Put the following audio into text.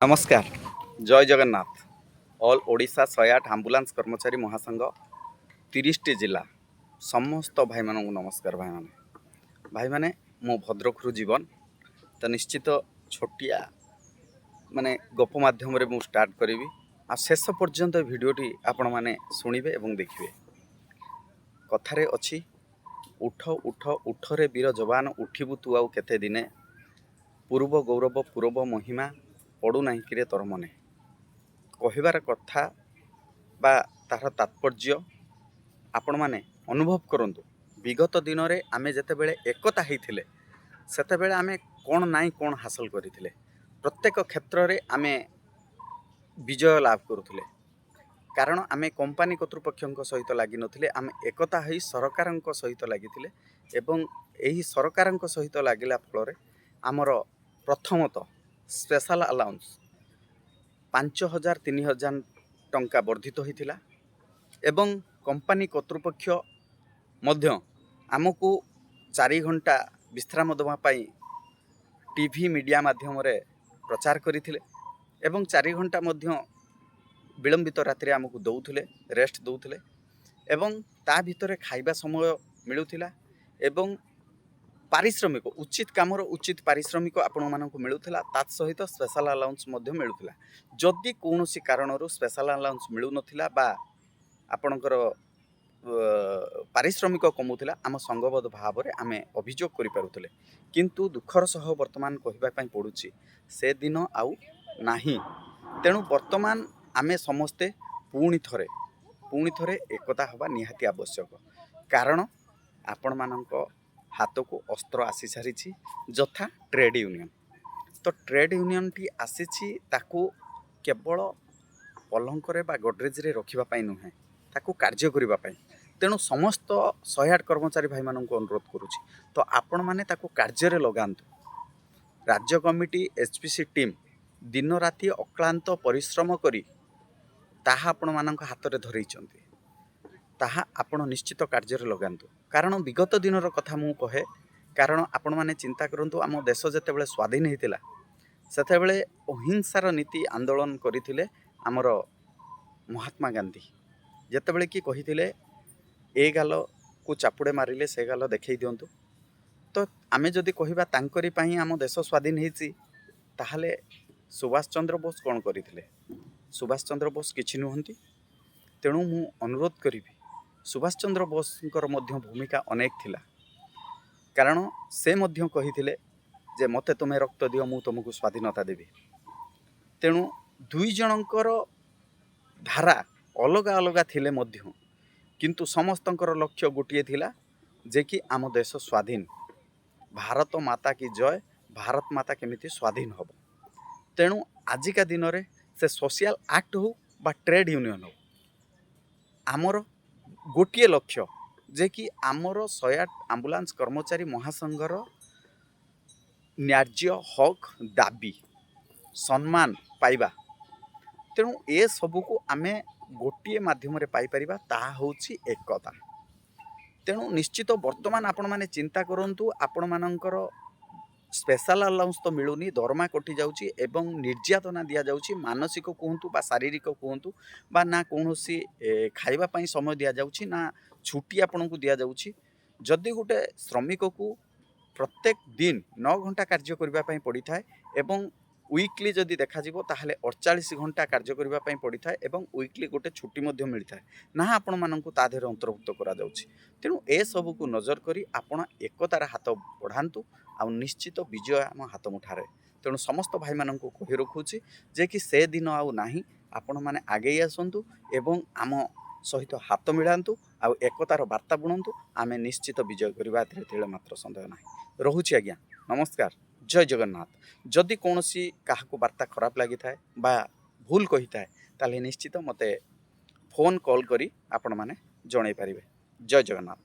नमस्कार जय Jagannath all Odisha 108 ambulance कर्मचारी महासंघ 30 जिला समस्त भाई मानू नमस्कार भाई माने मो भद्रकरू जीवन तो निश्चित छोटिया माने गप माध्यम रे मु स्टार्ट करी आ शेष पर्यंत भिडियोटी आपण माने शुणिबे एवं देखिबे। कथारे अछि उठ उठ उठ रे वीर जवान उठिबु तू आउ केते दिने पूर्व गौरव पूर्व महिमा पड़ू ना कि तोर मने कहबार कथा बा तार तात्पर्य आपण माने अनुभव करंतु। विगत दिन में आमे जेतेबेले एकता होइथिले सेतेबेले आमे कोन नाई कोन हासिल करिथिले प्रत्येक क्षेत्र रे आमे विजय लाभ करुथिले कारण आमे कंपनी कर्तृपक्षों सहित लगी नथिले आमे एकता होई सरकारक सहित लगिथिले एवं एही सरकारक सहित लागिला फल रे आमर प्रथमतः स्पेशल अलाउंस 5000 3000 टंका वर्धित होइथिला एवं कंपनी कर्तृपक्ष मध्य आमको 4 घंटा विश्राम देवा पाई टीवी मीडिया माध्यम रे प्रचार करथिले एवं 4 घंटा मध्य विलंबित रात्रि आमको दौथिले रेस्ट दौथिले एवं ता भितरे खाइबा समय मिलुथिला एवं पारिश्रमिक उचित कामर उचित पारिश्रमिक आपण मानक मिलुथिला तात सहित स्पेशल अलाउंस मध्य मिलुथिला। जदि कोनोसी कारणरू स्पेशल अलाउंस मिलु नथिला बा आपणकर पारिश्रमिक कमुथिला आम संगबद्ध भाव रे आमे अभियोग करि पारुथिले किंतु दुखर सह वर्तमान कहिबा पई पडुची से दिन आउ नाही। तेणु वर्तमान आमे समस्ते पुणी थरे एकता हवा निहाती आवश्यक कारण आपण मानक हाथ को अस्त्र आसी सारी जथा ट्रेड यूनियन तो ट्रेड यूनियन टी आसी ताकू केवल पलंकरे बा गडरेज रे रखिबा पई नुहे ताकू कार्य करिबा पई। तेणु समस्त 108 कर्मचारी भाई मानक अनुरोध करुछि तो आपण माने ताकू कार्य रे लगांतु। राज्य कमिटी एचपीसी टीम दिन राति अक्लांत परिश्रम करी ताहा आपण मानक हाथ रे धरैचंती ताहा आपण निश्चित कार्य रे लगांतु कारण विगत दिनर कथा मु कहे कारण आपण माने चिंता करंतु आम देश जेतेबेले स्वाधीन हेतिला सेतेबेले अहिंसार नीति आंदोलन करथिले आमर महात्मा गांधी जेतेबेले कि कहिथिले ए गाल को चापुड़े मारिले से गाल देखै दियंतु तो आमे जदि कहिबा तांकरी पई आम देश स्वाधीन हेछि ताहाले सुभाष चंद्र बोस कोन करथिले सुभाष चंद्र बोस किछि नुहंती। तेणु मु अनुरोध करिबी सुभाष चंद्र बोसଙ୍କର ମଧ୍ୟ भूमिका अनेक थिला कारण से ମଧ୍ୟ कहिथिले जे मते तुमे रक्त दियो मु तुमको स्वाधीनता देबी। तेणु दुई जनकर धारा अलग अलग थिले ମଧ୍ୟ किंतु समस्तଙ୍କର लक्ष्य गोटिए थिला जे कि आम देश स्वाधीन भारत माता की जय भारत माता केमिति स्वाधीन हब। तेणु आजिका दिन रे से सोशल एक्ट हो बा ट्रेड यूनियन हो आमर गोटे लक्ष्य जे कि आमर 108 आंबुलांस कर्मचारी महासंघर न्याज्य हक दाबी सम्मान पाइबा। तेणु ए सबू को आमे गोटे माध्यम रे पाई परिबा ताहा होछि एकता। तेणु निश्चित वर्तमान आपण माने चिंता करंतु आपण मानकर स्पेशल अलाउंस तो मिलुनी दरमा कटि जाउची एवं निर्यातना दिया जाउची मानसिक कहंतु बा शारीरिक कहंतु बा ना कोनोसी खाइबा पई समय दिया जाउची ना छुट्टी आपन को दिया जाउची। जदि गोटे श्रमिक को प्रत्येक दिन 9 घंटा कार्य करिबा पई पड़ी थाए एवं वीकली जदि देखा जिवो ताहले 48 घंटा कार्य करिबा पई पड़ी थाए एवं वीकली गोटे छुट्टी मध्य मिलि थाए ना आपण माननकु ता देहरे अंतर्भुक्त करा जाउची। तेणु ए सब को नजर करी आपण एकतार हाथ बढ़ांतु आ निश्चित विजय आम हाथ मुठारे। तेणु समस्त भाई माननकु कहि रखुची जे कि से दिन आउ नाही आपण माने आगे आसंतु एवं आम सहित हाथ मिलांतु आ एकतार वार्ता बुणंतु आमे निश्चित विजय करबा तेळे मात्र संदेह नाही। रहुची आज्ञा नमस्कार जय जगन्नाथ। जदि कोनोसी काहाको वार्ता खराब लागि थाए बा भूल कहि थाए ताले निश्चित मते फोन कॉल करी आपण माने जणाई पारिबे। जय जगन्नाथ।